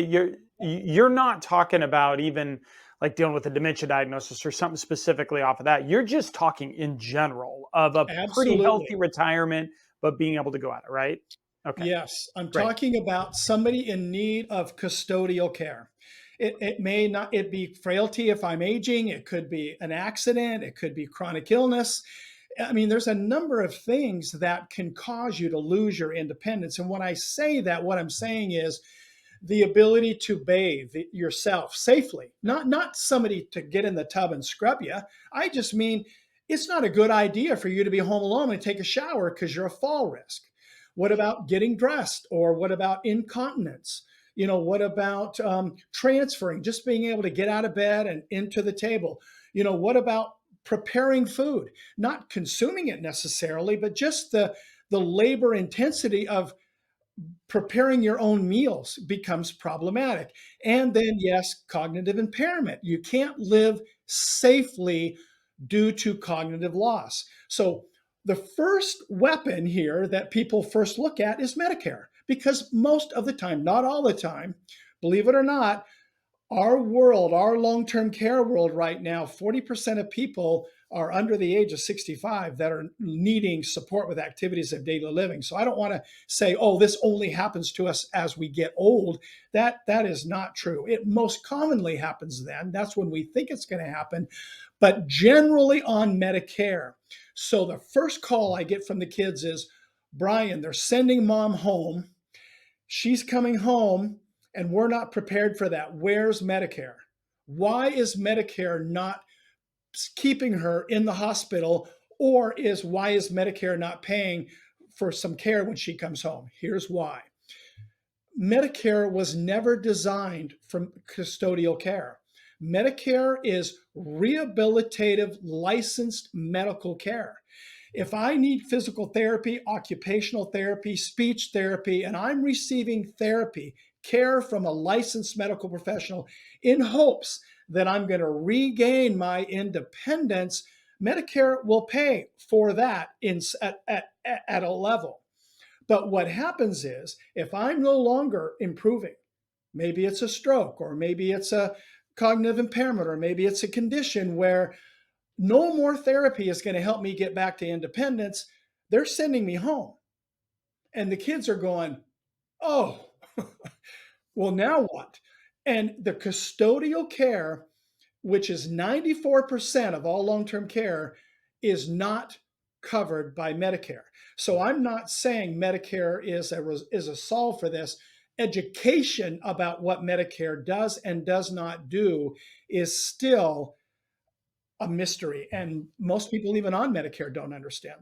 say you're not talking about even like dealing with a dementia diagnosis or something specifically off of that. You're just talking in general of a pretty healthy Absolutely. retirement, but being able to go at it, right? Okay, Yes, I'm great. talking about somebody in need of custodial care. It may not it be frailty if I'm aging, it could be an accident, it could be chronic illness. I mean, there's a number of things that can cause you to lose your independence. And when I say that, what I'm saying is the ability to bathe yourself safely, not somebody to get in the tub and scrub you. I just mean it's not a good idea for you to be home alone and take a shower because you're a fall risk. What about getting dressed? Or what about incontinence? What about transferring, just being able to get out of bed and into the table? What about preparing food, not consuming it necessarily, but just the labor intensity of preparing your own meals becomes problematic. And then, yes, cognitive impairment. You can't live safely due to cognitive loss. So, the first weapon here that people first look at is Medicare, because most of the time, not all the time, believe it or not, our world, our long-term care world right now, 40% of people are under the age of 65 that are needing support with activities of daily living. So I don't want to say, oh, this only happens to us as we get old. That is not true. It most commonly happens then. That's when we think it's going to happen, but generally on Medicare. So the first call I get from the kids is, Bryan, they're sending mom home. She's coming home and we're not prepared for that. Where's Medicare? Why is Medicare not keeping her in the hospital? Or why is Medicare not paying for some care when she comes home? Here's why. Medicare was never designed for custodial care. Medicare is rehabilitative licensed medical care. If I need physical therapy, occupational therapy, speech therapy, and I'm receiving therapy, care from a licensed medical professional in hopes that I'm going to regain my independence, Medicare will pay for that at a level. But what happens is if I'm no longer improving, maybe it's a stroke, or maybe it's a cognitive impairment, or maybe it's a condition where no more therapy is going to help me get back to independence, they're sending me home. And the kids are going, oh, well, now what? And the custodial care, which is 94% of all long-term care, is not covered by Medicare. So I'm not saying Medicare is a solve for this. Education about what Medicare does and does not do is still a mystery. And most people, even on Medicare, don't understand.